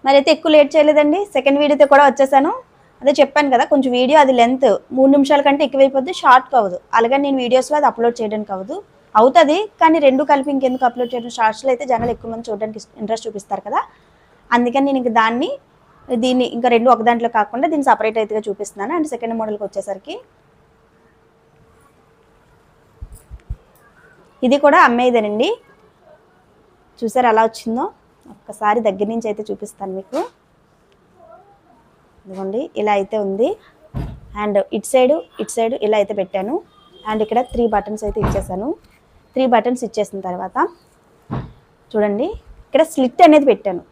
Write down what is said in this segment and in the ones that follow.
మరి అయితే ఎక్కువ లేట్ చేయలేదండి, సెకండ్ వీడియోతో కూడా వచ్చేసాను. అదే చెప్పాను కదా, కొంచెం వీడియో అది లెంత్ 3 నిమిషాల కంటే ఎక్కువైపోద్ది, షార్ట్ అవ్వదు. అలాగే నేను వీడియోస్లో అది అప్లోడ్ చేయడానికి అవుతుంది, కానీ రెండు కలిపి ఇంకెందుకు అప్లోడ్ చేయడం. షార్ట్స్లో అయితే జనాలు ఎక్కువ మంది చూడడానికి ఇంట్రెస్ట్ చూపిస్తారు కదా, అందుకని నేను ఇంక దీన్ని ఇంకా రెండు ఒక దాంట్లో కాకుండా దీన్ని సపరేట్ అయితే చూపిస్తున్నాను. అండ్ సెకండ్ మోడల్కి వచ్చేసరికి ఇది కూడా అమ్మేదేనండి. చూసారు ఎలా వచ్చిందో, ఒక్కసారి దగ్గర నుంచి అయితే చూపిస్తాను మీకు. ఇదిగోండి ఇలా అయితే ఉంది. అండ్ ఇటు సైడ్ ఇలా అయితే పెట్టాను. అండ్ ఇక్కడ 3 బటన్స్ అయితే ఇచ్చేసాను. 3 బటన్స్ ఇచ్చేసిన తర్వాత చూడండి, ఇక్కడ స్లిట్ అనేది పెట్టాను.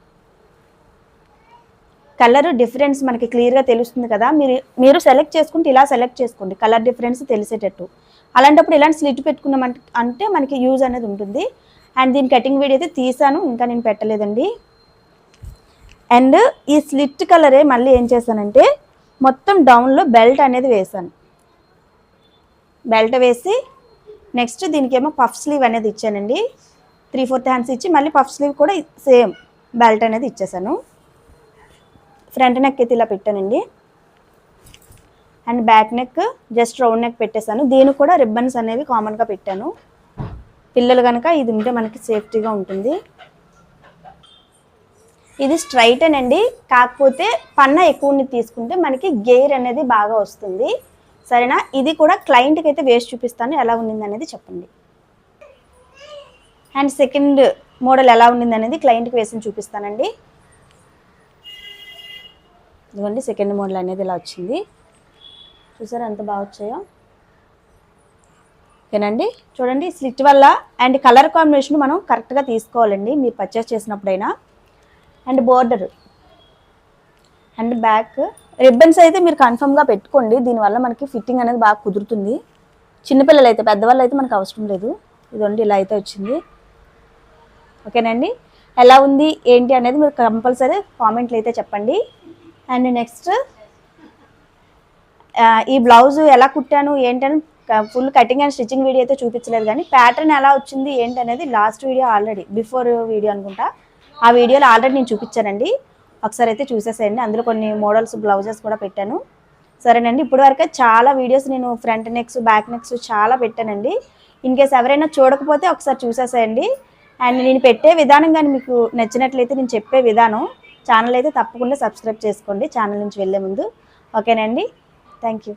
కలర్ డిఫరెన్స్ మనకి క్లియర్గా తెలుస్తుంది కదా, మీరు సెలెక్ట్ చేసుకుంటే ఇలా సెలెక్ట్ చేసుకోండి, కలర్ డిఫరెన్స్ తెలిసేటట్టు. అలాంటప్పుడు ఇలాంటి స్లిట్ పెట్టుకున్నామంటే అంటే మనకి యూజ్ అనేది ఉంటుంది. అండ్ దీని కటింగ్ వీడియో అయితే తీసాను, ఇంకా నేను పెట్టలేదండి. అండ్ ఈ స్లిట్ కలరే మళ్ళీ ఏం చేశానంటే మొత్తం డౌన్లో బెల్ట్ అనేది వేసాను. బెల్ట్ వేసి నెక్స్ట్ దీనికేమో పఫ్ స్లీవ్ అనేది ఇచ్చానండి. 3/4 హ్యాండ్స్ ఇచ్చి మళ్ళీ పఫ్ స్లీవ్ కూడా సేమ్ బెల్ట్ అనేది ఇచ్చేసాను. ఫ్రంట్ నెక్ అయితే ఇలా పెట్టానండి. And back neck just round neck పెట్టేశాను. దీనికి కూడా రిబ్బన్స్ అనేవి కామన్గా పెట్టాను. పిల్లలు కనుక ఇది ఉంటే మనకి సేఫ్టీగా ఉంటుంది. ఇది స్ట్రైట్ అండి, కాకపోతే పన్నా ఎక్కువ తీసుకుంటే మనకి గెయిర్ అనేది బాగా వస్తుంది. సరేనా, ఇది కూడా క్లయింట్కి అయితే వేసి చూపిస్తాను, ఎలా ఉండింది అనేది చెప్పండి. అండ్ సెకండ్ మోడల్ ఎలా ఉండింది అనేది క్లయింట్కి వేసి చూపిస్తానండి. ఇదిగోండి సెకండ్ మోడల్ అనేది ఇలా వచ్చింది. చూసారా ఎంత బాగా వచ్చాయో. ఓకేనండి, చూడండి స్లిట్ వల్ల అండ్ కలర్ కాంబినేషన్ మనం కరెక్ట్గా తీసుకోవాలండి మీరు పర్చేస్ చేసినప్పుడైనా. And border and back ribbons అయితే మీరు కన్ఫర్మ్గా పెట్టుకోండి, దీనివల్ల మనకి ఫిట్టింగ్ అనేది బాగా కుదురుతుంది. చిన్నపిల్లలు అయితే, పెద్దవాళ్ళు అయితే మనకు అవసరం లేదు. ఇదిగోండి ఇలా అయితే వచ్చింది. ఓకేనండి, ఎలా ఉంది ఏంటి అనేది మీరు కంపల్సరీ కామెంట్లు అయితే చెప్పండి. అండ్ నెక్స్ట్ ఈ బ్లౌజ్ ఎలా కుట్టాను ఏంటని full cutting and stitching video అయితే చూపించలేదు, కానీ ప్యాటర్న్ ఎలా వచ్చింది ఏంటి అనేది last video already before video అనుకుంటా, ఆ వీడియోలో ఆల్రెడీ నేను చూపించానండి. ఒకసారి అయితే చూసేసేయండి, అందులో కొన్ని మోడల్స్ బ్లౌజెస్ కూడా పెట్టాను. సరేనండి, ఇప్పటివరకే చాలా వీడియోస్ నేను ఫ్రంట్ నెక్స్ బ్యాక్ నెక్స్ చాలా పెట్టానండి. ఇన్ కేస్ ఎవరైనా చూడకపోతే ఒకసారి చూసేసేయండి. అండ్ నేను పెట్టే విధానం కానీ మీకు నచ్చినట్లయితే, నేను చెప్పే విధానం ఛానల్ అయితే తప్పకుండా సబ్స్క్రైబ్ చేసుకోండి ఛానల్ నుంచి వెళ్ళే ముందు. ఓకేనండి, థ్యాంక్ యూ.